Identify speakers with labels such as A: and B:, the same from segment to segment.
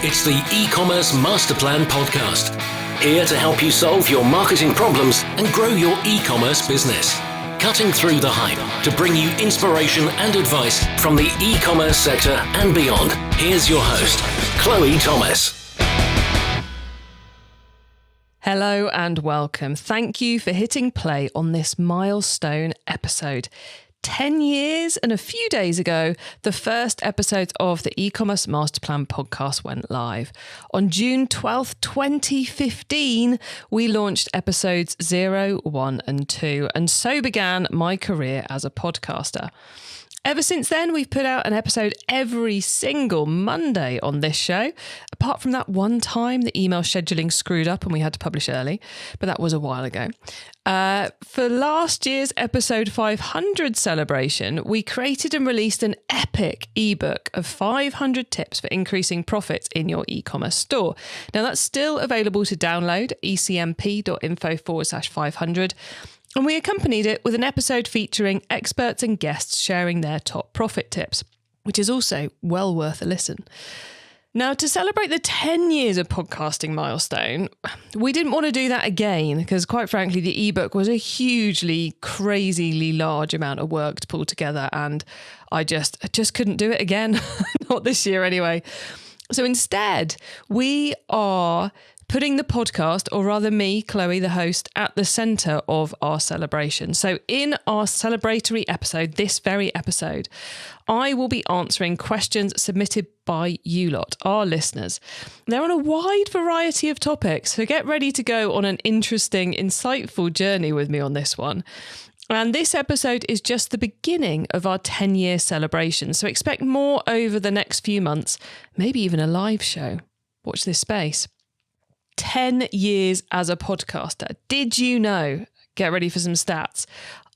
A: It's the eCommerce MasterPlan Podcast. Here to help you solve your marketing problems and grow your e-commerce business. Cutting through the hype to bring you inspiration and advice from the e-commerce sector and beyond. Here's your host, Chloë Thomas.
B: Hello and welcome. Thank you for hitting play on this milestone episode. 10 years and a few days ago, the first episode of the eCommerce MasterPlan podcast went live. On June 12th, 2015, we launched episodes 0, 1 and 2, and so began my career as a podcaster. Ever since then, we've put out an episode every single Monday on this show, apart from that one time the email scheduling screwed up and we had to publish early, but that was a while ago. For last year's episode 500 celebration, we created and released an epic ebook of 500 tips for increasing profits in your e-commerce store. Now that's still available to download at ecmp.info/500. And we accompanied it with an episode featuring experts and guests sharing their top profit tips, which is also well worth a listen. Now, to celebrate the 10 years of podcasting milestone, we didn't want to do that again because, quite frankly, the ebook was a hugely, crazily large amount of work to pull together, and I just couldn't do it again. Not this year anyway. So instead, we are putting the podcast, or rather me, Chloe, the host, at the centre of our celebration. So in our celebratory episode, this very episode, I will be answering questions submitted by you lot, our listeners. They're on a wide variety of topics, so get ready to go on an interesting, insightful journey with me on this one. And this episode is just the beginning of our 10-year celebration, so expect more over the next few months, maybe even a live show. Watch this space. 10 years as a podcaster. Did you know? Get ready for some stats.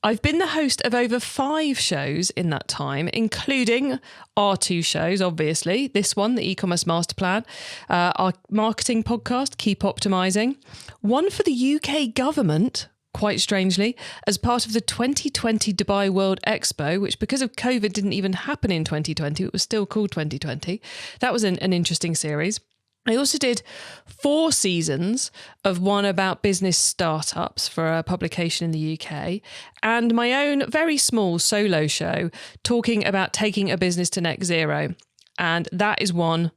B: I've been the host of over 5 shows in that time, including our 2 shows, obviously. This one, the eCommerce MasterPlan, our marketing podcast, Keep Optimizing. One for the UK government, quite strangely, as part of the 2020 Dubai World Expo, which because of COVID didn't even happen in 2020. It was still called 2020. That was an interesting series. I also did 4 seasons of one about business startups for a publication in the UK, and my own very small solo show talking about taking a business to net zero. And that is one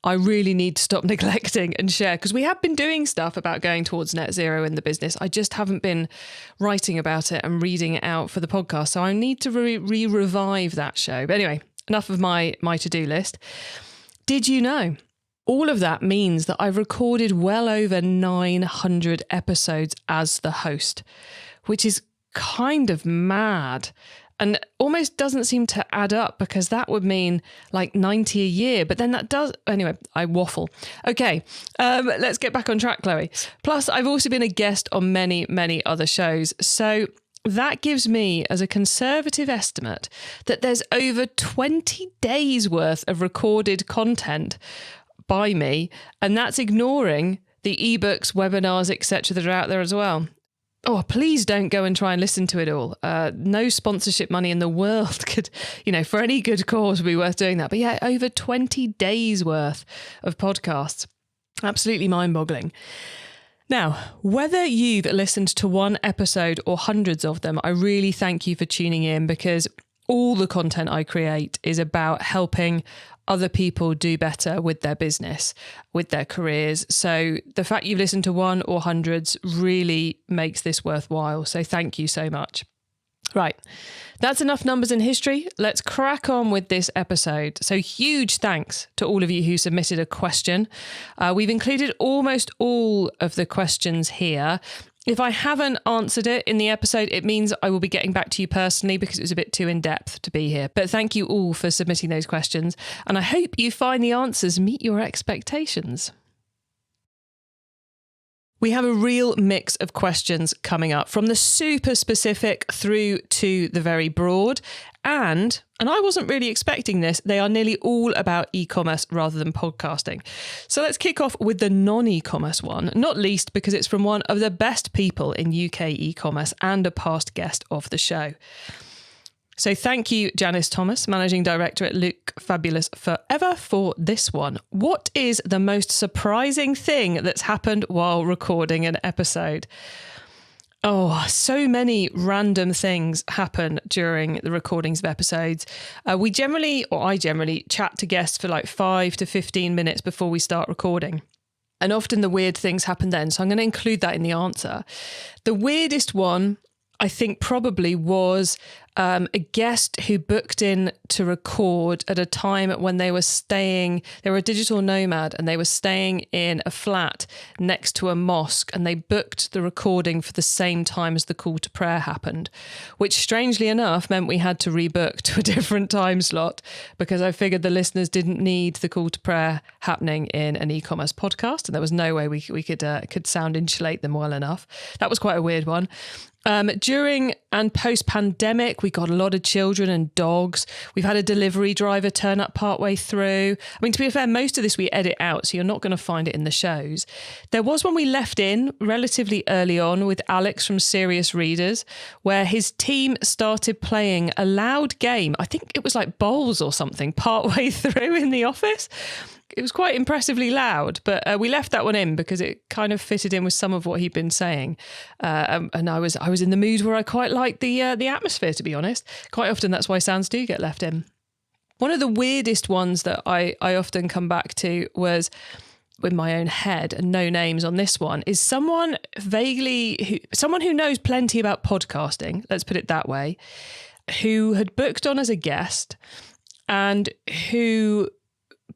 B: I really need to stop neglecting and share, because we have been doing stuff about going towards net zero in the business. I just haven't been writing about it and reading it out for the podcast. So I need to revive that show. But anyway, enough of my to-do list. Did you know? All of that means that I've recorded well over 900 episodes as the host, which is kind of mad and almost doesn't seem to add up, because that would mean like 90 a year. But then that does... Anyway, I waffle. Okay, let's get back on track, Chloe. Plus, I've also been a guest on many, many other shows. So that gives me, as a conservative estimate, that there's over 20 days worth of recorded content by me, and that's ignoring the ebooks, webinars, etc. that are out there as well. Oh, please don't go and try and listen to it all. No sponsorship money in the world could, for any good cause would be worth doing that. But yeah, over 20 days worth of podcasts. Absolutely mind-boggling. Now, whether you've listened to one episode or hundreds of them, I really thank you for tuning in, because all the content I create is about helping other people do better with their business, with their careers. So the fact you've listened to one or hundreds really makes this worthwhile. So thank you so much. Right, that's enough numbers in history. Let's crack on with this episode. So huge thanks to all of you who submitted a question. We've included almost all of the questions here. If I haven't answered it in the episode, it means I will be getting back to you personally, because it was a bit too in-depth to be here. But thank you all for submitting those questions, and I hope you find the answers meet your expectations. We have a real mix of questions coming up, from the super specific through to the very broad. And I wasn't really expecting this, they are nearly all about e-commerce rather than podcasting. So let's kick off with the non-e-commerce one, not least because it's from one of the best people in UK e-commerce and a past guest of the show. So thank you, Janis Thomas, Managing Director at Look Fabulous Forever, for this one. What is the most surprising thing that's happened while recording an episode? Oh, so many random things happen during the recordings of episodes. I generally chat to guests for like 5 to 15 minutes before we start recording. And often the weird things happen then. So I'm going to include that in the answer. The weirdest one, I think, probably was a guest who booked in to record at a time when they were a digital nomad and they were staying in a flat next to a mosque, and they booked the recording for the same time as the call to prayer happened, which strangely enough meant we had to rebook to a different time slot because I figured the listeners didn't need the call to prayer happening in an e-commerce podcast, and there was no way we could sound insulate them well enough. That was quite a weird one. During and post-pandemic, we got a lot of children and dogs. We've had a delivery driver turn up partway through. I mean, to be fair, most of this we edit out, so you're not going to find it in the shows. There was one we left in relatively early on with Alex from Serious Readers, where his team started playing a loud game. I think it was like bowls or something partway through in the office. It was quite impressively loud, but we left that one in because it kind of fitted in with some of what he'd been saying. And I was in the mood where I quite liked the atmosphere, to be honest. Quite often that's why sounds do get left in. One of the weirdest ones that I often come back to was with my own head, and no names on this one, is someone who knows plenty about podcasting, let's put it that way, who had booked on as a guest and who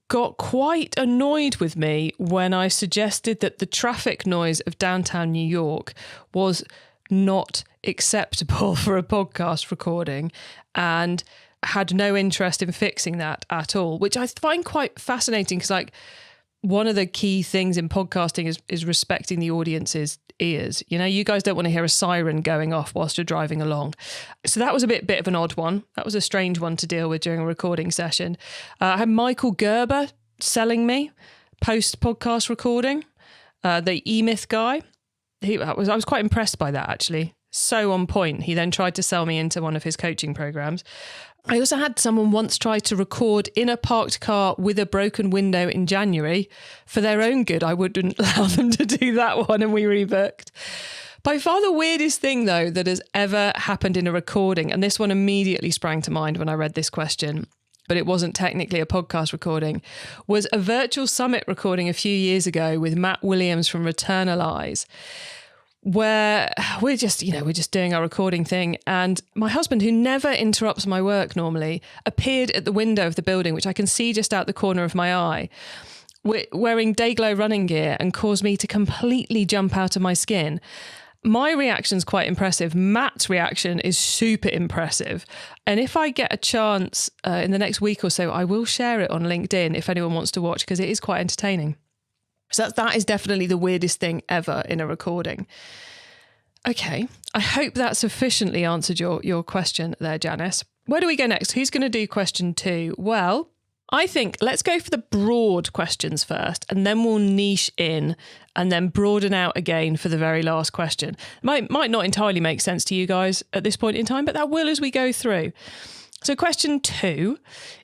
B: got quite annoyed with me when I suggested that the traffic noise of downtown New York was not acceptable for a podcast recording, and had no interest in fixing that at all, which I find quite fascinating because, like, one of the key things in podcasting is respecting the audience's ears. You know, you guys don't want to hear a siren going off whilst you're driving along. So that was a bit of an odd one. That was a strange one to deal with during a recording session. I had Michael Gerber selling me post-podcast recording, the eMyth guy. I was quite impressed by that, actually. So on point. He then tried to sell me into one of his coaching programs. I also had someone once try to record in a parked car with a broken window in January. For their own good, I wouldn't allow them to do that one, and we rebooked. By far the weirdest thing, though, that has ever happened in a recording, and this one immediately sprang to mind when I read this question, but it wasn't technically a podcast recording, was a virtual summit recording a few years ago with Matt Williams from Returnalize, where we're just doing our recording thing, and my husband, who never interrupts my work normally, appeared at the window of the building, which I can see just out the corner of my eye, wearing Dayglow running gear, and caused me to completely jump out of my skin. My reaction's quite impressive. Matt's reaction is super impressive. And if I get a chance in the next week or so, I will share it on LinkedIn if anyone wants to watch, because it is quite entertaining. So that is definitely the weirdest thing ever in a recording. Okay, I hope that sufficiently answered your question there, Janis. Where do we go next? Who's going to do question 2? Well, I think let's go for the broad questions first, and then we'll niche in and then broaden out again for the very last question. Might not entirely make sense to you guys at this point in time, but that will as we go through. So question 2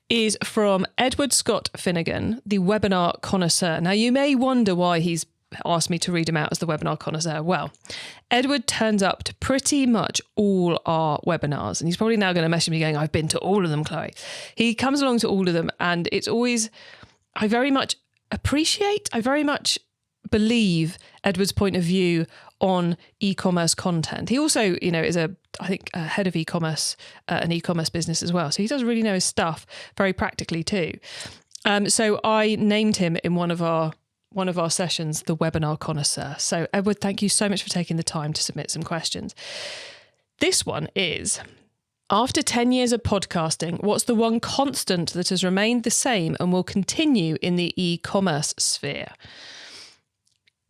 B: is from Edward Scott-Finnigan, the webinar connoisseur. Now, you may wonder why he's asked me to read him out as the webinar connoisseur. Well, Edward turns up to pretty much all our webinars, and he's probably now going to message me going, I've been to all of them, Chloe. He comes along to all of them, and it's always, I very much believe Edward's point of view on e-commerce content. He also, is a head of e-commerce, an e-commerce business as well. So he does really know his stuff very practically too. So I named him in one of our sessions, the webinar connoisseur. So Edward, thank you so much for taking the time to submit some questions. This one is, after 10 years of podcasting, what's the one constant that has remained the same and will continue in the e-commerce sphere?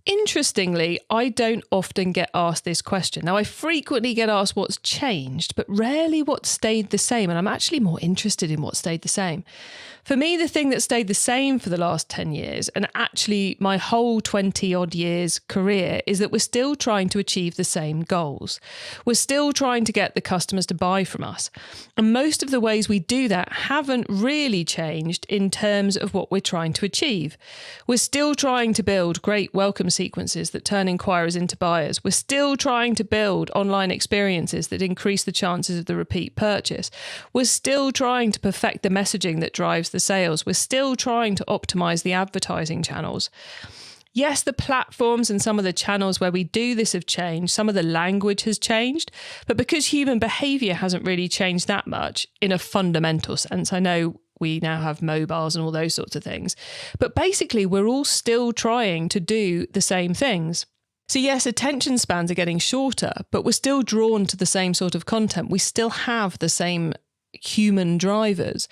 B: Interestingly, I don't often get asked this question. Now, I frequently get asked what's changed, but rarely what stayed the same. And I'm actually more interested in what stayed the same. For me, the thing that stayed the same for the last 10 years, and actually my whole 20 odd years career, is that we're still trying to achieve the same goals. We're still trying to get the customers to buy from us. And most of the ways we do that haven't really changed in terms of what we're trying to achieve. We're still trying to build great welcome sequences that turn inquirers into buyers. We're still trying to build online experiences that increase the chances of the repeat purchase. We're still trying to perfect the messaging that drives the sales. We're still trying to optimize the advertising channels. Yes, the platforms and some of the channels where we do this have changed. Some of the language has changed, but because human behavior hasn't really changed that much in a fundamental sense, I know we now have mobiles and all those sorts of things, but basically we're all still trying to do the same things. So yes, attention spans are getting shorter, but we're still drawn to the same sort of content. We still have the same human drivers.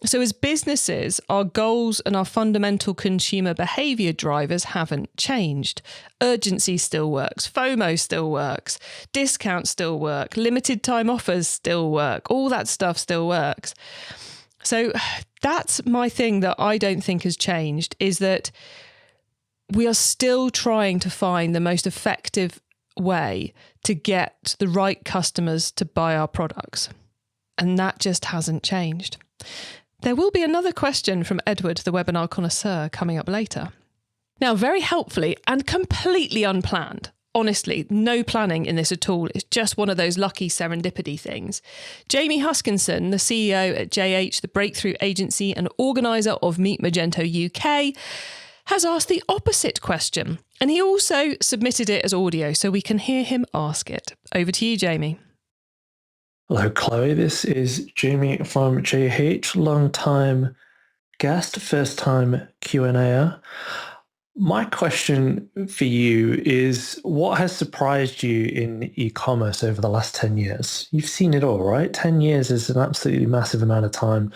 B: So as businesses, our goals and our fundamental consumer behaviour drivers haven't changed. Urgency still works, FOMO still works, discounts still work, limited time offers still work, all that stuff still works. So that's my thing that I don't think has changed, is that we are still trying to find the most effective way to get the right customers to buy our products. And that just hasn't changed. There will be another question from Edward, the webinar connoisseur, coming up later. Now, very helpfully and completely unplanned, honestly, no planning in this at all, it's just one of those lucky serendipity things. Jamie Huskisson, the CEO at JH, the breakthrough agency and organiser of Meet Magento UK, has asked the opposite question. And he also submitted it as audio so we can hear him ask it. Over to you, Jamie.
C: Hello, Chloe. This is Jamie from JH, long-time guest, first-time Q&A. My question for you is, what has surprised you in e-commerce over the last 10 years? You've seen it all, right? 10 years is an absolutely massive amount of time.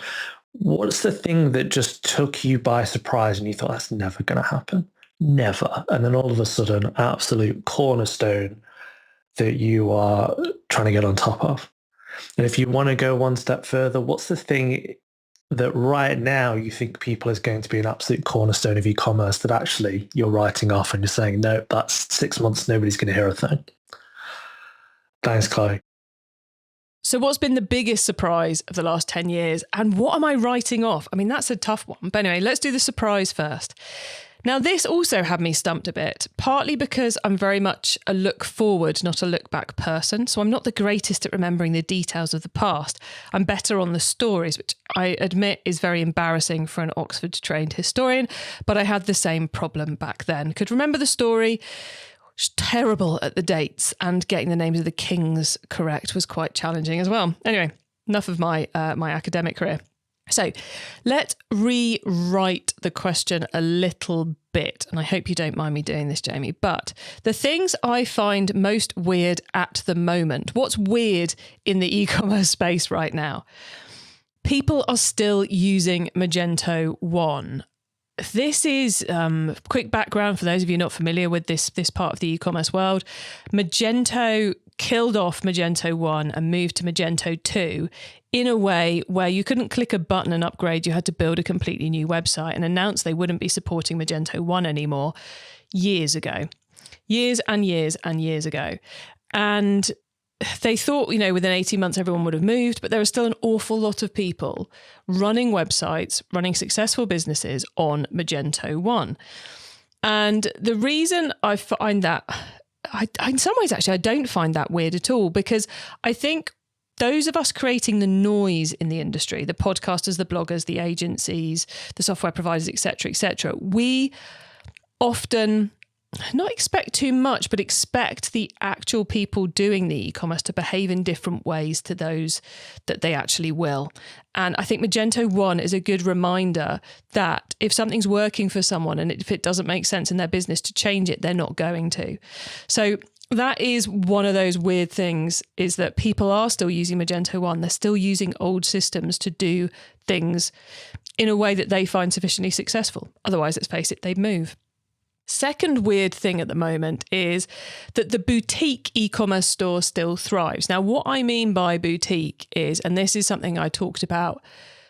C: What's the thing that just took you by surprise and you thought, that's never going to happen? Never. And then all of a sudden, absolute cornerstone that you are trying to get on top of. And if you want to go one step further, what's the thing that right now you think people is going to be an absolute cornerstone of e-commerce that actually you're writing off and you're saying, no, that's 6 months, nobody's going to hear a thing? Thanks, Chloe.
B: So what's been the biggest surprise of the last 10 years? And what am I writing off? I mean, that's a tough one. But anyway, let's do the surprise first. Now, this also had me stumped a bit, partly because I'm very much a look forward, not a look back person. So I'm not the greatest at remembering the details of the past. I'm better on the stories, which I admit is very embarrassing for an Oxford-trained historian, but I had the same problem back then. Could remember the story, was terrible at the dates, and getting the names of the kings correct was quite challenging as well. Anyway, enough of my academic career. So let's rewrite the question a little bit. And I hope you don't mind me doing this, Jamie. But the things I find most weird at the moment, what's weird in the e-commerce space right now? People are still using Magento 1. This is quick background for those of you not familiar with this part of the e-commerce world. Magento killed off Magento 1 and moved to Magento 2 in a way where you couldn't click a button and upgrade. You had to build a completely new website and announce they wouldn't be supporting Magento 1 anymore years ago. Years and years and years ago. And they thought, within 18 months everyone would have moved, but there are still an awful lot of people running websites, running successful businesses on Magento 1. And the reason I find that, in some ways actually, I don't find that weird at all, because I think those of us creating the noise in the industry, the podcasters, the bloggers, the agencies, the software providers, etc., we often not expect too much, but expect the actual people doing the e-commerce to behave in different ways to those that they actually will. And I think Magento 1 is a good reminder that if something's working for someone and if it doesn't make sense in their business to change it, they're not going to. So that is one of those weird things, is that people are still using Magento 1. They're still using old systems to do things in a way that they find sufficiently successful. Otherwise, let's face it, they'd move. Second weird thing at the moment is that the boutique e-commerce store still thrives. Now, what I mean by boutique is, and this is something I talked about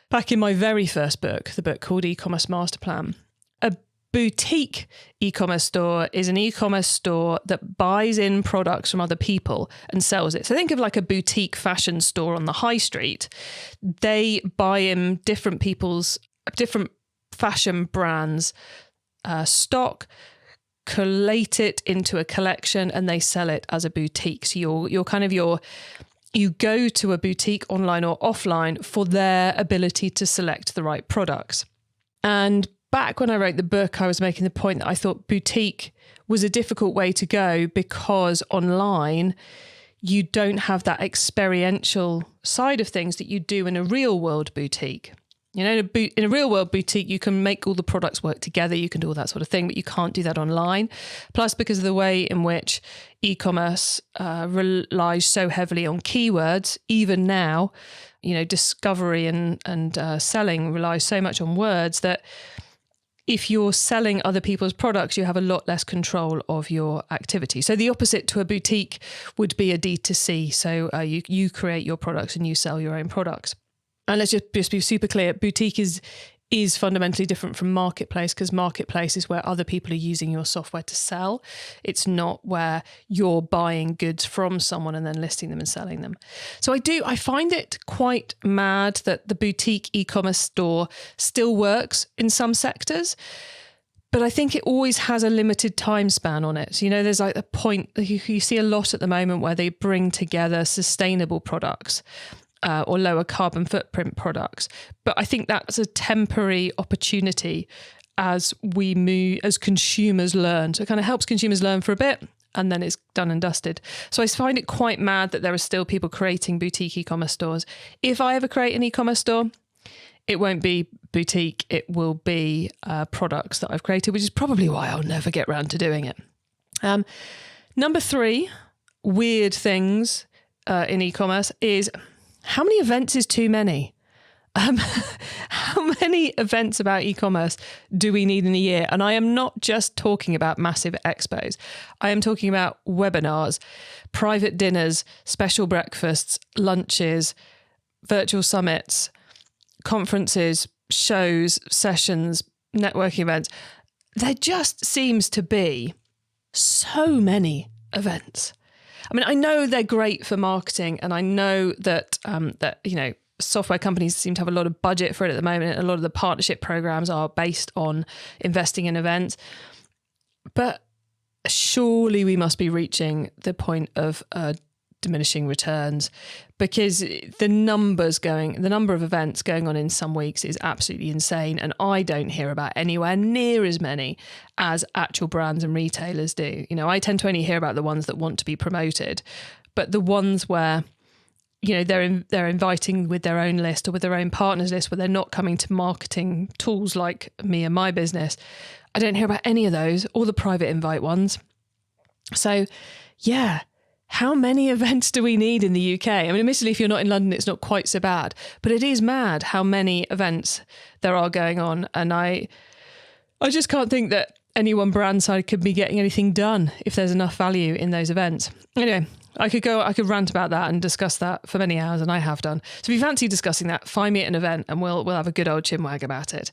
B: back in my very first book, the book called eCommerce MasterPlan. A boutique e-commerce store is an e-commerce store that buys in products from other people and sells it. So think of like a boutique fashion store on the high street. They buy in different fashion brands' stock, collate it into a collection, and they sell it as a boutique. So you go to a boutique online or offline for their ability to select the right products. And back when I wrote the book, I was making the point that I thought boutique was a difficult way to go because online you don't have that experiential side of things that you do in a real world boutique. You know, in a real world boutique, you can make all the products work together. You can do all that sort of thing, but you can't do that online. Plus, because of the way in which e-commerce relies so heavily on keywords, even now, you know, discovery and selling relies so much on words that if you're selling other people's products, you have a lot less control of your activity. So the opposite to a boutique would be a D2C. So you create your products and you sell your own products. And let's just be super clear, boutique is fundamentally different from marketplace, because marketplace is where other people are using your software to sell. It's not where you're buying goods from someone and then listing them and selling them. So I find it quite mad that the boutique e-commerce store still works in some sectors, but I think it always has a limited time span on it. So, you know, there's like a point, you see a lot at the moment where they bring together sustainable products. Or lower carbon footprint products. But I think that's a temporary opportunity as we move, as consumers learn. So it kind of helps consumers learn for a bit and then it's done and dusted. So I find it quite mad that there are still people creating boutique e-commerce stores. If I ever create an e-commerce store, it won't be boutique, it will be products that I've created, which is probably why I'll never get round to doing it. Number 3, weird things in e-commerce is, how many events is too many? How many events about e-commerce do we need in a year? And I am not just talking about massive expos. I am talking about webinars, private dinners, special breakfasts, lunches, virtual summits, conferences, shows, sessions, networking events. There just seems to be so many events. I mean, I know they're great for marketing, and I know that you know, software companies seem to have a lot of budget for it at the moment. A lot of the partnership programs are based on investing in events, but surely we must be reaching the point of diminishing returns, because the number of events going on in some weeks is absolutely insane, and I don't hear about anywhere near as many as actual brands and retailers do. You know, I tend to only hear about the ones that want to be promoted, but the ones where, you know, they're inviting with their own list or with their own partners list, where they're not coming to marketing tools like me and my business, I don't hear about any of those, or the private invite ones. So yeah, how many events do we need in the UK? I mean, admittedly, if you're not in London, it's not quite so bad, but it is mad how many events there are going on. And I just can't think that any one brand side could be getting anything done if there's enough value in those events. Anyway, I could rant about that and discuss that for many hours, and I have done. So if you fancy discussing that, find me at an event and we'll have a good old chinwag about it.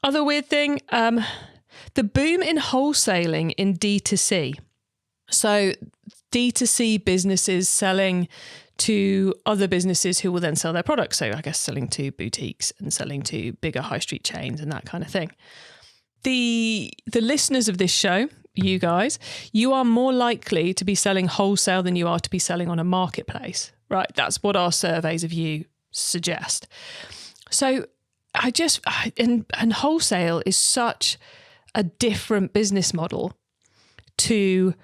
B: Other weird thing, the boom in wholesaling in D2C. So D2C businesses selling to other businesses who will then sell their products. So I guess selling to boutiques and selling to bigger high street chains and that kind of thing. The listeners of this show, you guys, you are more likely to be selling wholesale than you are to be selling on a marketplace, right? That's what our surveys of you suggest. So and wholesale is such a different business model to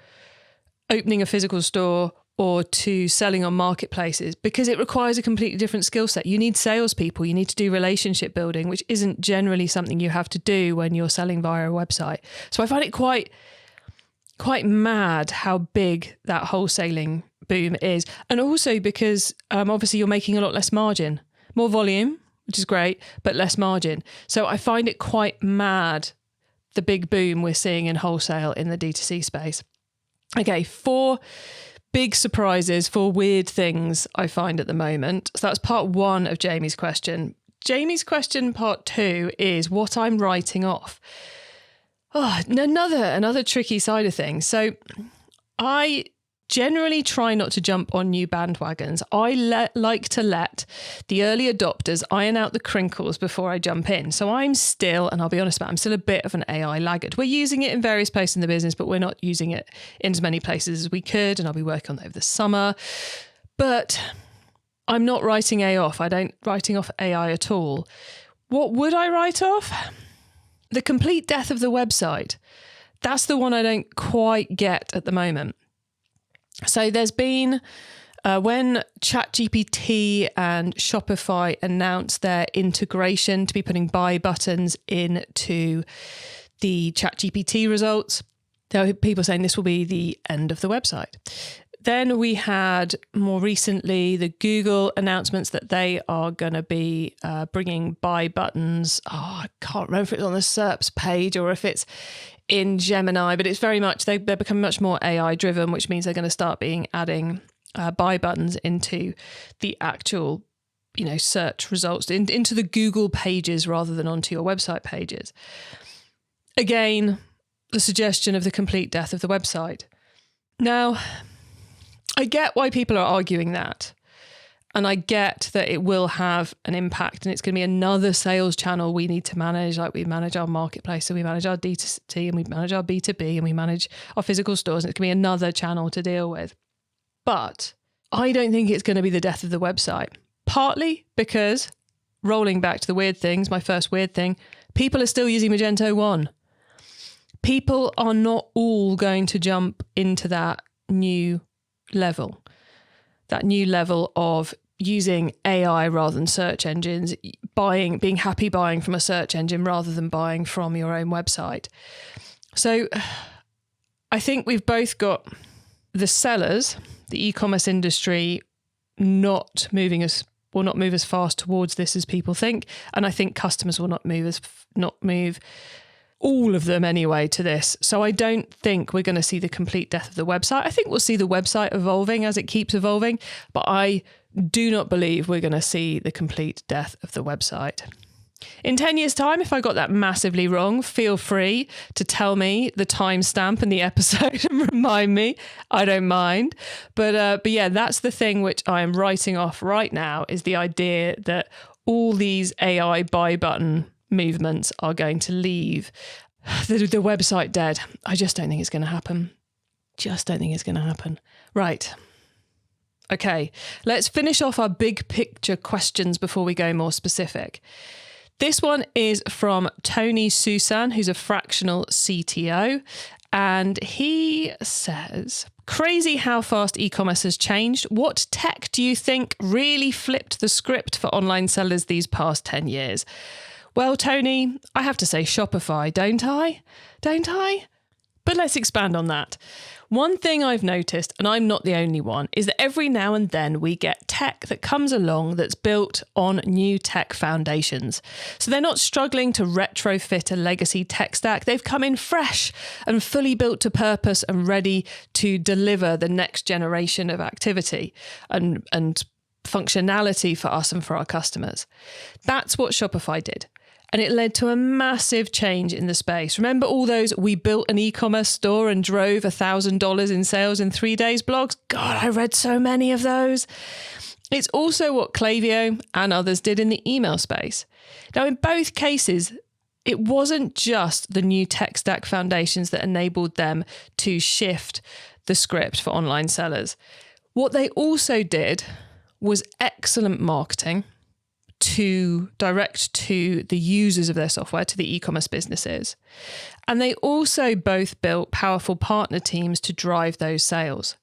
B: opening a physical store or to selling on marketplaces, because it requires a completely different skill set. You need salespeople, you need to do relationship building, which isn't generally something you have to do when you're selling via a website. So I find it quite mad how big that wholesaling boom is. And also because obviously you're making a lot less margin, more volume, which is great, but less margin. So I find it quite mad the big boom we're seeing in wholesale in the D2C space. Okay, 4 big surprises, 4 weird things I find at the moment. So that's part 1 of Jamie's question. Jamie's question part 2 is what I'm writing off. Oh, another tricky side of things. So I generally try not to jump on new bandwagons. I like to let the early adopters iron out the crinkles before I jump in. So I'm still, and I'll be honest about it, I'm still a bit of an AI laggard. We're using it in various places in the business, but we're not using it in as many places as we could. And I'll be working on that over the summer. But I'm not writing AI off. I don't writing off AI at all. What would I write off? The complete death of the website. That's the one I don't quite get at the moment. So there's been, when ChatGPT and Shopify announced their integration to be putting buy buttons into the ChatGPT results, there were people saying this will be the end of the website. Then we had more recently the Google announcements that they are going to be bringing buy buttons. I can't remember if it's on the SERPs page or if it's in Gemini, but it's very much, they're becoming much more AI driven, which means they're going to start adding buy buttons into the actual, search results, into the Google pages rather than onto your website pages. Again, the suggestion of the complete death of the website. Now, I get why people are arguing that. And I get that it will have an impact and it's going to be another sales channel we need to manage, like we manage our marketplace and we manage our D2C and we manage our B2B and we manage our physical stores. And it's going to be another channel to deal with. But I don't think it's going to be the death of the website. Partly because, rolling back to the weird things, my first weird thing, people are still using Magento 1. People are not all going to jump into that new level of using AI rather than search engines, being happy buying from a search engine rather than buying from your own website. So I think we've both got the sellers, the e-commerce industry, not move as fast towards this as people think, and I think customers will not move all of them anyway to this. So I don't think we're going to see the complete death of the website. I think we'll see the website evolving as it keeps evolving, but I do not believe we're going to see the complete death of the website. In 10 years' time, if I got that massively wrong, feel free to tell me the timestamp and the episode and remind me. I don't mind. But yeah, that's the thing which I am writing off right now, is the idea that all these AI buy button movements are going to leave the website dead. I just don't think it's going to happen. Right. Okay, let's finish off our big picture questions before we go more specific. This one is from Tony Sousan, who's a Fractional CTO. And he says, crazy how fast e-commerce has changed. What tech do you think really flipped the script for online sellers these past 10 years? Well, Tony, I have to say Shopify, don't I? But let's expand on that. One thing I've noticed, and I'm not the only one, is that every now and then we get tech that comes along that's built on new tech foundations. So they're not struggling to retrofit a legacy tech stack. They've come in fresh and fully built to purpose and ready to deliver the next generation of activity and functionality for us and for our customers. That's what Shopify did. And it led to a massive change in the space. Remember all those "we built an e-commerce store and drove $1,000 in sales in 3 days" blogs? God, I read so many of those. It's also what Klaviyo and others did in the email space. Now, in both cases, it wasn't just the new tech stack foundations that enabled them to shift the script for online sellers. What they also did was excellent marketing to direct to the users of their software, to the e-commerce businesses. And they also both built powerful partner teams to drive those sales.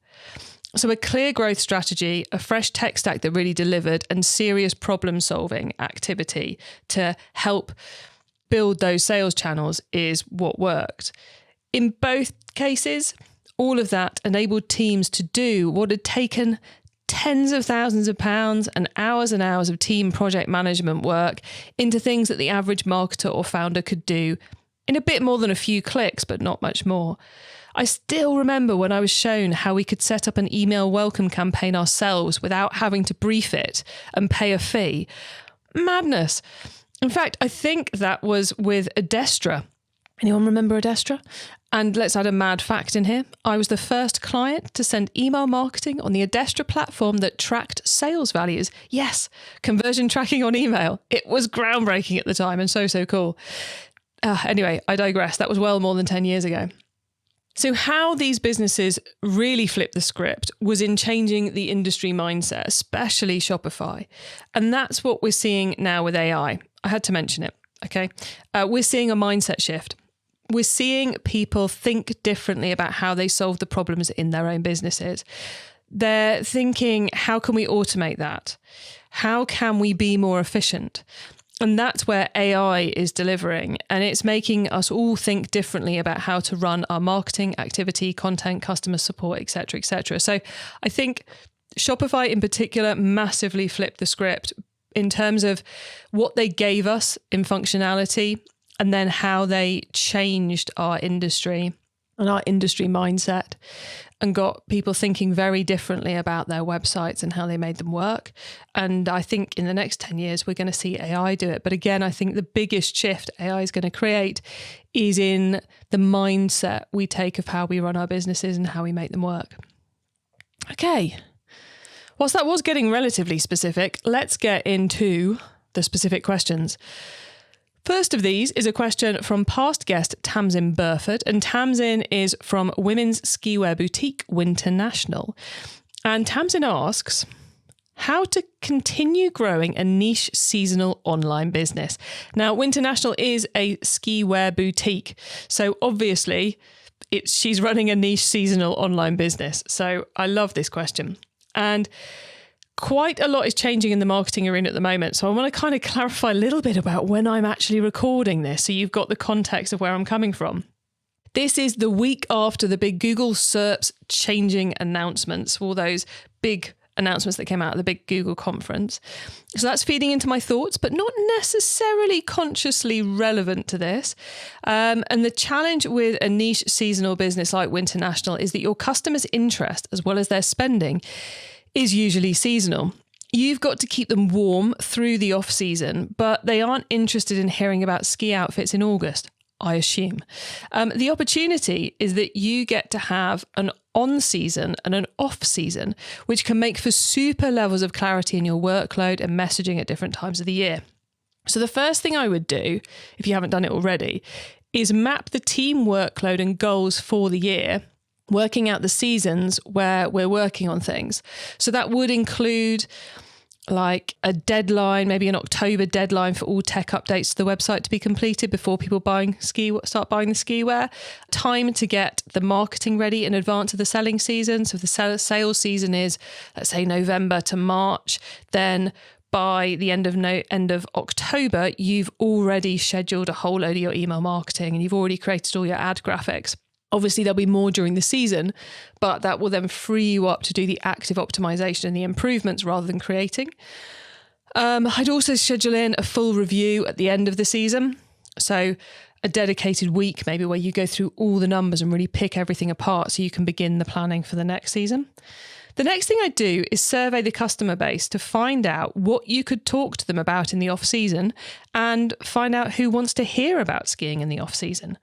B: So a clear growth strategy, a fresh tech stack that really delivered, and serious problem-solving activity to help build those sales channels is what worked. In both cases, all of that enabled teams to do what had taken tens of thousands of pounds and hours of team project management work into things that the average marketer or founder could do in a bit more than a few clicks, but not much more. I still remember when I was shown how we could set up an email welcome campaign ourselves without having to brief it and pay a fee. Madness. In fact, I think that was with Adestra. Anyone remember Adestra? And let's add a mad fact in here. I was the first client to send email marketing on the Adestra platform that tracked sales values. Yes, conversion tracking on email. It was groundbreaking at the time and so cool. Anyway, I digress. That was well more than 10 years ago. So how these businesses really flipped the script was in changing the industry mindset, especially Shopify. And that's what we're seeing now with AI. I had to mention it, okay? We're seeing a mindset shift. We're seeing people think differently about how they solve the problems in their own businesses. They're thinking, how can we automate that? How can we be more efficient? And that's where AI is delivering. And it's making us all think differently about how to run our marketing, activity, content, customer support, et cetera, et cetera. So I think Shopify in particular massively flipped the script in terms of what they gave us in functionality and then how they changed our industry and our industry mindset and got people thinking very differently about their websites and how they made them work. And I think in the next 10 years, we're going to see AI do it. But again, I think the biggest shift AI is going to create is in the mindset we take of how we run our businesses and how we make them work. Okay. Whilst that was getting relatively specific, let's get into the specific questions. First of these is a question from past guest Tamsin Burford, and Tamsin is from women's skiwear boutique Winternational. And Tamsin asks, how to continue growing a niche seasonal online business. Now, Winternational is a skiwear boutique, so obviously she's running a niche seasonal online business. So I love this question. And quite a lot is changing in the marketing arena at the moment. So I want to kind of clarify a little bit about when I'm actually recording this, so you've got the context of where I'm coming from. This is the week after the big Google SERPs changing announcements, all those big announcements that came out at the big Google conference. So that's feeding into my thoughts, but not necessarily consciously relevant to this. And the challenge with a niche seasonal business like Winternational is that your customers' interest, as well as their spending, is usually seasonal. You've got to keep them warm through the off season, but they aren't interested in hearing about ski outfits in August, I assume. The opportunity is that you get to have an on season and an off season, which can make for super levels of clarity in your workload and messaging at different times of the year. So the first thing I would do, if you haven't done it already, is map the team workload and goals for the year, working out the seasons where we're working on things. So that would include like a deadline, maybe an October deadline for all tech updates to the website to be completed before people start buying the ski wear. Time to get the marketing ready in advance of the selling season. So if the sales season is, let's say, November to March, then by the end of October, you've already scheduled a whole load of your email marketing and you've already created all your ad graphics. Obviously, there'll be more during the season, but that will then free you up to do the active optimization and the improvements rather than creating. I'd also schedule in a full review at the end of the season. So a dedicated week, maybe where you go through all the numbers and really pick everything apart so you can begin the planning for the next season. The next thing I do is survey the customer base to find out what you could talk to them about in the off season and find out who wants to hear about skiing in the off season.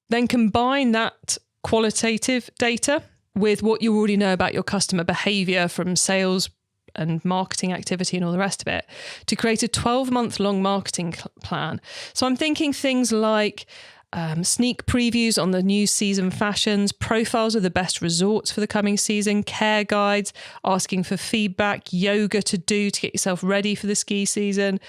B: Then combine that qualitative data with what you already know about your customer behavior from sales and marketing activity and all the rest of it to create a 12-month-long marketing plan. So I'm thinking things like sneak previews on the new season fashions, profiles of the best resorts for the coming season, care guides, asking for feedback, yoga to do to get yourself ready for the ski season,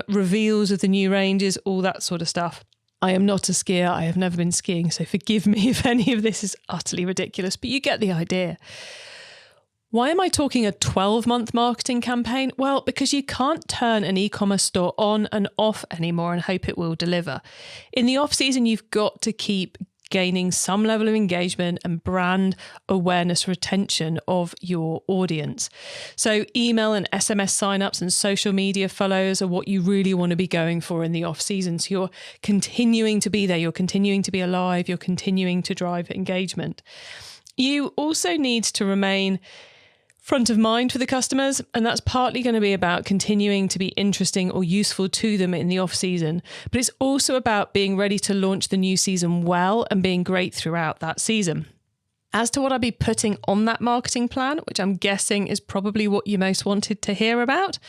B: reveals of the new ranges, all that sort of stuff. I am not a skier. I have never been skiing, so forgive me if any of this is utterly ridiculous, but you get the idea. Why am I talking a 12-month marketing campaign? Well, because you can't turn an e-commerce store on and off anymore and hope it will deliver. In the off-season, you've got to keep gaining some level of engagement and brand awareness retention of your audience. So email and SMS signups and social media follows are what you really want to be going for in the off season. So you're continuing to be there, you're continuing to be alive, you're continuing to drive engagement. You also need to remain front of mind for the customers, and that's partly going to be about continuing to be interesting or useful to them in the off season, but it's also about being ready to launch the new season well and being great throughout that season. As to what I'll be putting on that marketing plan, which I'm guessing is probably what you most wanted to hear about,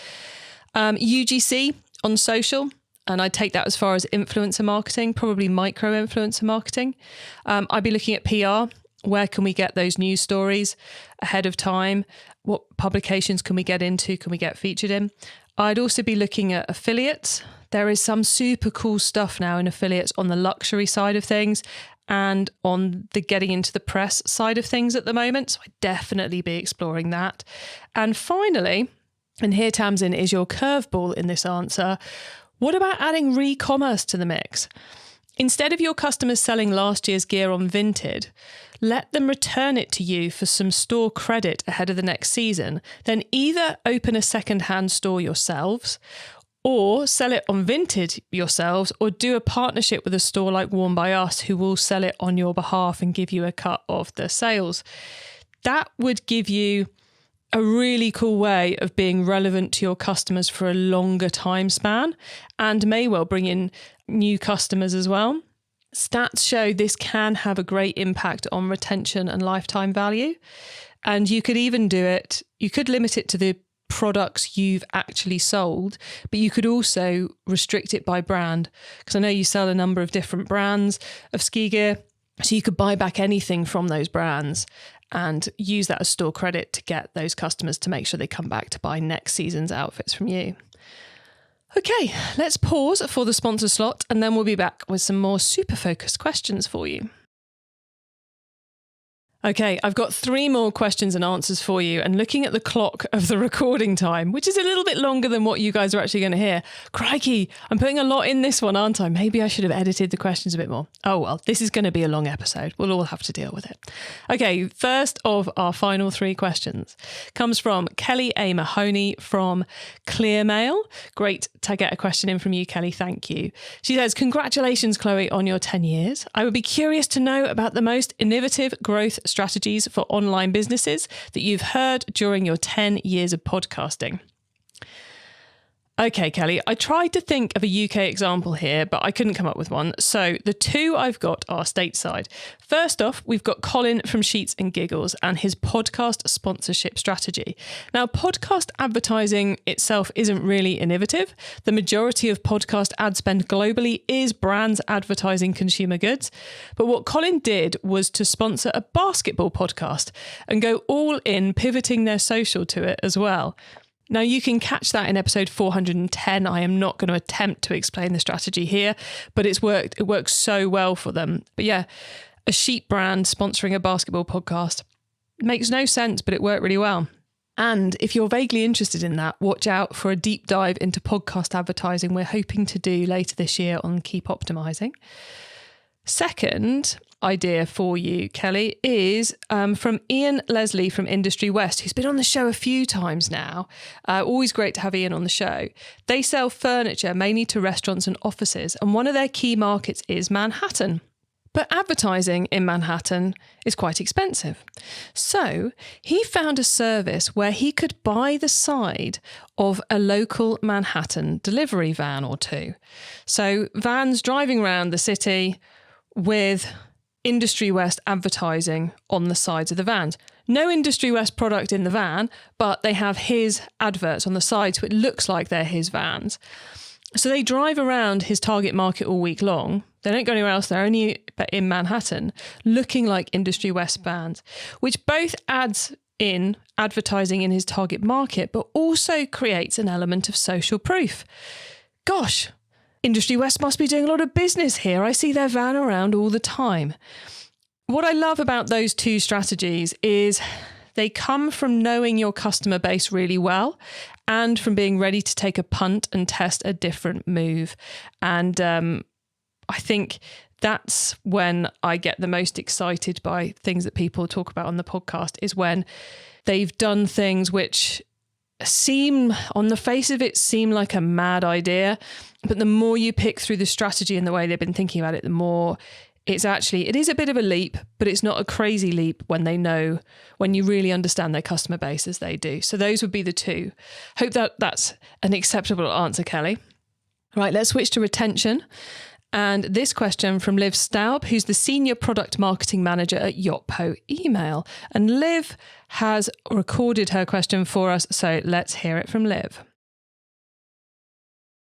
B: UGC on social, and I take that as far as influencer marketing, probably micro influencer marketing. I'd be looking at PR. Where can we get those news stories ahead of time? What publications can we get into? Can we get featured in? I'd also be looking at affiliates. There is some super cool stuff now in affiliates on the luxury side of things and on the getting into the press side of things at the moment. So I'd definitely be exploring that. And finally, and here Tamsin is your curveball in this answer, what about adding Recommerce to the mix? Instead of your customers selling last year's gear on Vinted, let them return it to you for some store credit ahead of the next season. Then either open a second-hand store yourselves or sell it on Vinted yourselves, or do a partnership with a store like Worn by Us who will sell it on your behalf and give you a cut of the sales. That would give you a really cool way of being relevant to your customers for a longer time span and may well bring in new customers as well. Stats show this can have a great impact on retention and lifetime value. And you could even do it, you could limit it to the products you've actually sold, but you could also restrict it by brand. Because I know you sell a number of different brands of ski gear, so you could buy back anything from those brands and use that as store credit to get those customers to make sure they come back to buy next season's outfits from you. Okay, let's pause for the sponsor slot and then we'll be back with some more super focused questions for you. Okay, I've got 3 more questions and answers for you, and looking at the clock of the recording time, which is a little bit longer than what you guys are actually going to hear. Crikey, I'm putting a lot in this one, aren't I? Maybe I should have edited the questions a bit more. Oh well, this is going to be a long episode. We'll all have to deal with it. Okay, first of our final 3 questions comes from Kelly A. Mahoney from Clearmail. Great to get a question in from you, Kelly. Thank you. She says, congratulations, Chloë, on your 10 years. I would be curious to know about the most innovative growth strategies for online businesses that you've heard during your 10 years of podcasting. Okay, Kelly, I tried to think of a UK example here, but I couldn't come up with one. So the 2 I've got are stateside. First off, we've got Colin from Sheets and Giggles and his podcast sponsorship strategy. Now, podcast advertising itself isn't really innovative. The majority of podcast ad spend globally is brands advertising consumer goods. But what Colin did was to sponsor a basketball podcast and go all in, pivoting their social to it as well. Now, you can catch that in episode 410. I am not going to attempt to explain the strategy here, but it's worked. It works so well for them. But yeah, a sheet brand sponsoring a basketball podcast makes no sense, but it worked really well. And if you're vaguely interested in that, watch out for a deep dive into podcast advertising we're hoping to do later this year on Keep Optimizing. Second idea for you, Kelly, is from Ian Leslie from Industry West, who's been on the show a few times now. Always great to have Ian on the show. They sell furniture mainly to restaurants and offices, and one of their key markets is Manhattan. But advertising in Manhattan is quite expensive. So he found a service where he could buy the side of a local Manhattan delivery van or 2. So vans driving around the city with Industry West advertising on the sides of the vans. No Industry West product in the van, but they have his adverts on the side, so it looks like they're his vans. So they drive around his target market all week long. They don't go anywhere else. They're only in Manhattan, looking like Industry West vans, which both adds in advertising in his target market, but also creates an element of social proof. Gosh, Industry West must be doing a lot of business here. I see their van around all the time. What I love about those 2 strategies is they come from knowing your customer base really well and from being ready to take a punt and test a different move. And I think that's when I get the most excited by things that people talk about on the podcast, is when they've done things which seem, on the face of it, seem like a mad idea. But the more you pick through the strategy and the way they've been thinking about it, the more it is a bit of a leap, but it's not a crazy leap when you really understand their customer base as they do. So those would be the two. Hope that's an acceptable answer, Kelly. Right, let's switch to retention. And this question from Liv Staub, who's the Senior Product Marketing Manager at Yotpo Email. And Liv has recorded her question for us, so let's hear it from Liv.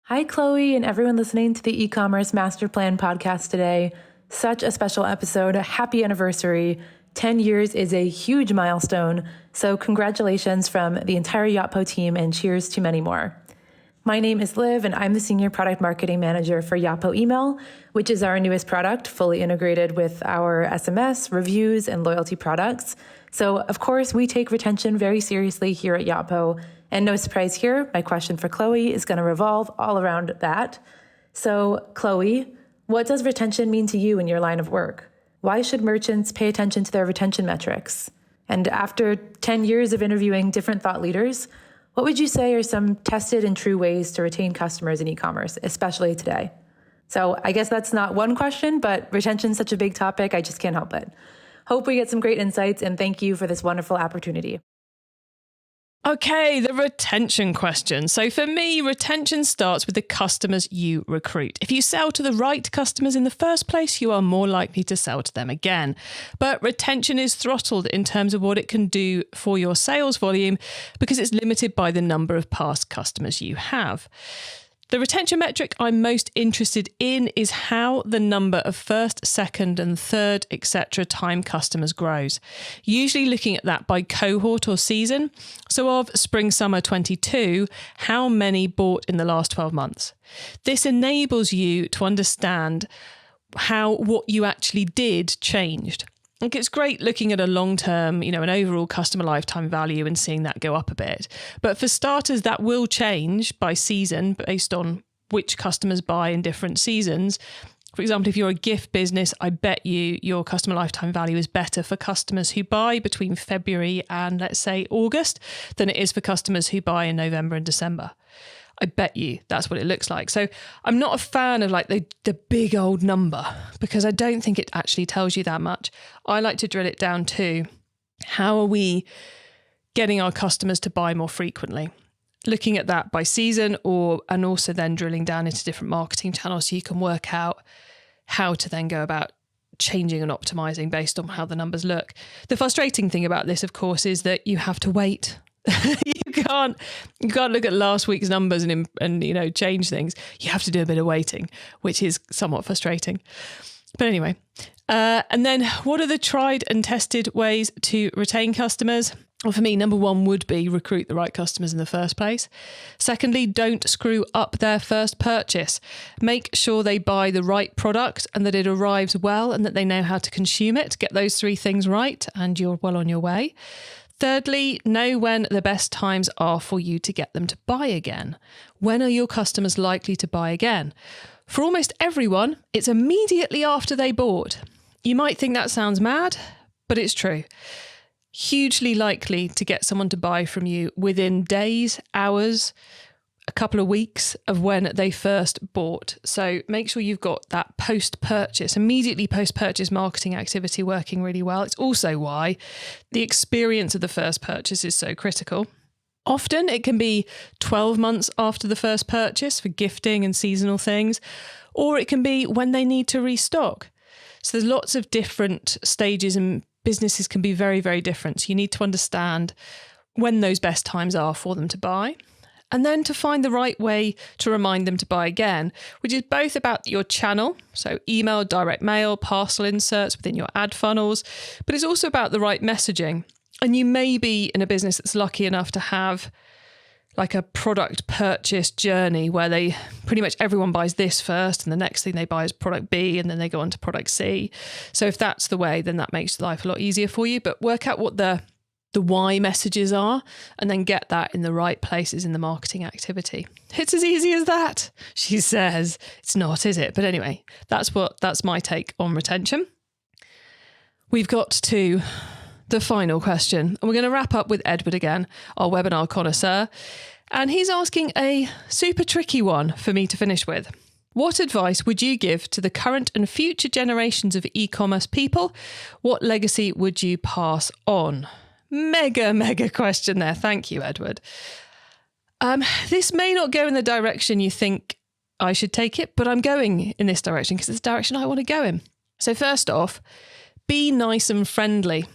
D: Hi, Chloe, and everyone listening to the eCommerce MasterPlan podcast today. Such a special episode. Happy anniversary. 10 years is a huge milestone, so congratulations from the entire Yotpo team and cheers to many more. My name is Liv, and I'm the Senior Product Marketing Manager for Yotpo Email, which is our newest product, fully integrated with our SMS, reviews, and loyalty products. So, of course, we take retention very seriously here at Yotpo. And no surprise here, my question for Chloe is going to revolve all around that. So, Chloe, what does retention mean to you in your line of work? Why should merchants pay attention to their retention metrics? And after 10 years of interviewing different thought leaders, what would you say are some tested and true ways to retain customers in e-commerce, especially today? So I guess that's not one question, but retention's such a big topic, I just can't help it. Hope we get some great insights, and thank you for this wonderful opportunity.
B: Okay, the retention question. So for me, retention starts with the customers you recruit. If you sell to the right customers in the first place, you are more likely to sell to them again. But retention is throttled in terms of what it can do for your sales volume because it's limited by the number of past customers you have. The retention metric I'm most interested in is how the number of first, second and third, etc. time customers grows. Usually looking at that by cohort or season. So of spring-summer 22, how many bought in the last 12 months? This enables you to understand how what you actually did changed. Like, it's great looking at a long-term, an overall customer lifetime value and seeing that go up a bit. But for starters, that will change by season based on which customers buy in different seasons. For example, if you're a gift business, I bet you your customer lifetime value is better for customers who buy between February and, let's say, August than it is for customers who buy in November and December. I bet you that's what it looks like. So I'm not a fan of like the big old number because I don't think it actually tells you that much. I like to drill it down to how are we getting our customers to buy more frequently? Looking at that by season and also then drilling down into different marketing channels so you can work out how to then go about changing and optimizing based on how the numbers look. The frustrating thing about this, of course, is that you have to wait. You can't look at last week's numbers and change things. You have to do a bit of waiting, which is somewhat frustrating. But anyway, and then what are the tried and tested ways to retain customers? Well, for me, number one would be recruit the right customers in the first place. Secondly, don't screw up their first purchase. Make sure they buy the right product and that it arrives well and that they know how to consume it. Get those three things right and you're well on your way. Thirdly, know when the best times are for you to get them to buy again. When are your customers likely to buy again? For almost everyone, it's immediately after they bought. You might think that sounds mad, but it's true. Hugely likely to get someone to buy from you within days, hours, a couple of weeks of when they first bought. So make sure you've got that immediately post-purchase marketing activity working really well. It's also why the experience of the first purchase is so critical. Often it can be 12 months after the first purchase for gifting and seasonal things, or it can be when they need to restock. So there's lots of different stages and businesses can be very, very different. So you need to understand when those best times are for them to buy. And then to find the right way to remind them to buy again, which is both about your channel, so email, direct mail, parcel inserts within your ad funnels, but it's also about the right messaging. And you may be in a business that's lucky enough to have like a product purchase journey where pretty much everyone buys this first and the next thing they buy is product B and then they go on to product C. So if that's the way, then that makes life a lot easier for you. But work out what the the why messages are, and then get that in the right places in the marketing activity. It's as easy as that, she says. It's not, is it? But anyway, that's my take on retention. We've got to the final question, and we're going to wrap up with Edward again, our webinar connoisseur. And he's asking a super tricky one for me to finish with. What advice would you give to the current and future generations of e-commerce people? What legacy would you pass on? Mega question there. Thank you, Edward. This may not go in the direction you think I should take it, but I'm going in this direction because it's the direction I want to go in. So first off, be nice and friendly.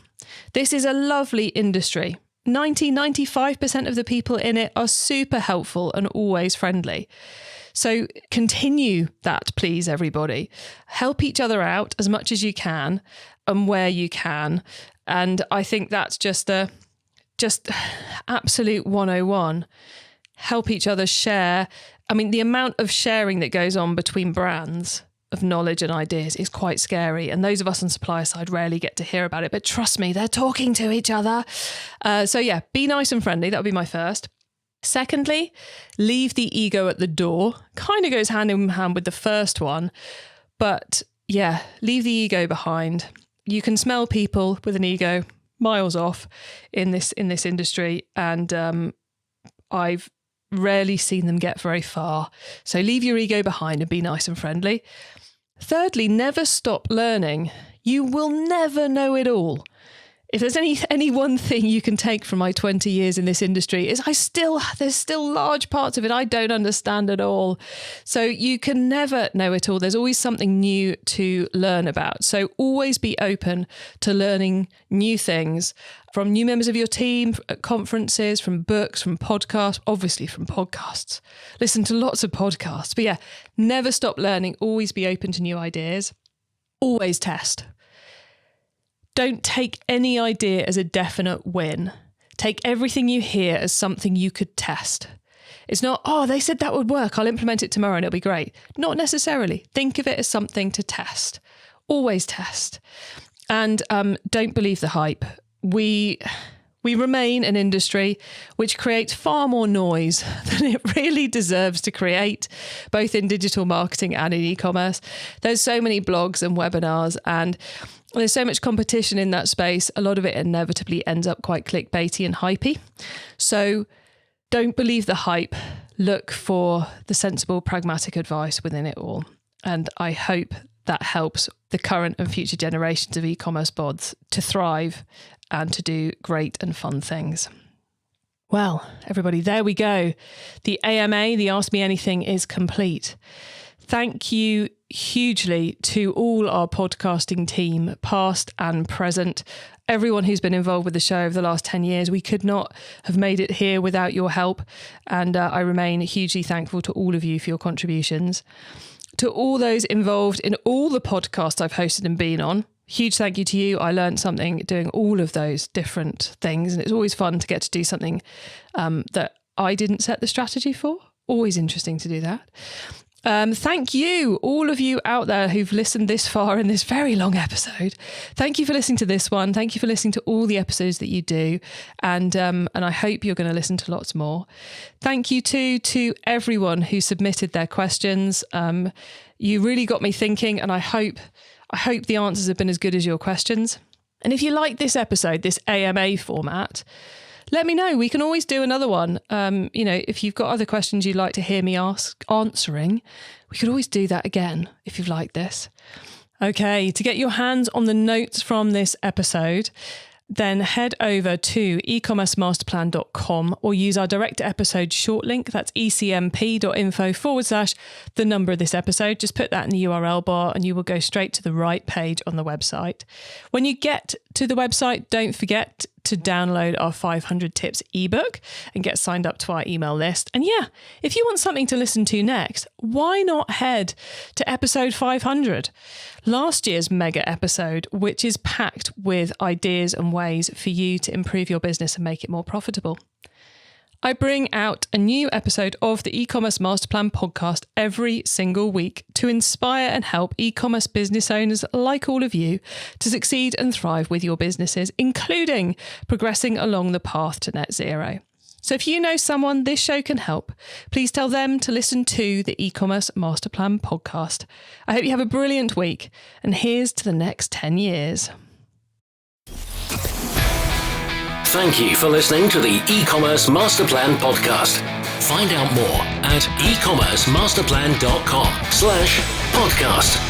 B: This is a lovely industry. 95% of the people in it are super helpful and always friendly. So continue that, please, everybody. Help each other out as much as you can and where you can. And I think that's just absolute 101. Help each other share. I mean, the amount of sharing that goes on between brands of knowledge and ideas is quite scary. And those of us on supplier side rarely get to hear about it. But trust me, they're talking to each other. So yeah, be nice and friendly. That would be my first. Secondly, leave the ego at the door. Kind of goes hand in hand with the first one. But yeah, leave the ego behind. You can smell people with an ego miles off in this industry. And I've rarely seen them get very far. So leave your ego behind and be nice and friendly. Thirdly, never stop learning. You will never know it all. If there's any one thing you can take from my 20 years in this industry is there's still large parts of it I don't understand at all. So you can never know it all. There's always something new to learn about. So always be open to learning new things from new members of your team, at conferences, from books, from podcasts, obviously from podcasts. Listen to lots of podcasts. But yeah, never stop learning. Always be open to new ideas. Always test. Don't take any idea as a definite win. Take everything you hear as something you could test. It's not, they said that would work, I'll implement it tomorrow and it'll be great. Not necessarily. Think of it as something to test. Always test. And don't believe the hype. We remain an industry which creates far more noise than it really deserves to create, both in digital marketing and in e-commerce. There's so many blogs and webinars, and there's so much competition in that space. A lot of it inevitably ends up quite clickbaity and hypey. So don't believe the hype. Look for the sensible, pragmatic advice within it all. And I hope that helps the current and future generations of e-commerce bods to thrive and to do great and fun things. Well, everybody, there we go. The AMA, the Ask Me Anything, is complete. Thank you hugely to all our podcasting team, past and present, everyone who's been involved with the show over the last 10 years. We could not have made it here without your help. And I remain hugely thankful to all of you for your contributions. To all those involved in all the podcasts I've hosted and been on, huge thank you to you. I learned something doing all of those different things, and it's always fun to get to do something that I didn't set the strategy for. Always interesting to do that. Thank you, all of you out there who've listened this far in this very long episode. Thank you for listening to this one. Thank you for listening to all the episodes that you do. And I hope you're going to listen to lots more. Thank you to everyone who submitted their questions. You really got me thinking, and I hope the answers have been as good as your questions. And if you like this episode, this AMA format, let me know. We can always do another one. If you've got other questions you'd like to hear me answering, we could always do that again if you've liked this. Okay, to get your hands on the notes from this episode, then head over to eCommerceMasterPlan.com or use our direct episode short link. That's ecmp.info/the number of this episode. Just put that in the URL bar and you will go straight to the right page on the website. When you get to the website, don't forget to download our 500 tips ebook and get signed up to our email list. And yeah, if you want something to listen to next, why not head to episode 500, last year's mega episode, which is packed with ideas and ways for you to improve your business and make it more profitable. I bring out a new episode of the eCommerce MasterPlan podcast every single week to inspire and help e-commerce business owners like all of you to succeed and thrive with your businesses, including progressing along the path to net zero. So if you know someone this show can help, please tell them to listen to the eCommerce MasterPlan podcast. I hope you have a brilliant week, and here's to the next 10 years.
A: Thank you for listening to the eCommerce MasterPlan podcast. Find out more at ecommercemasterplan.com/podcast.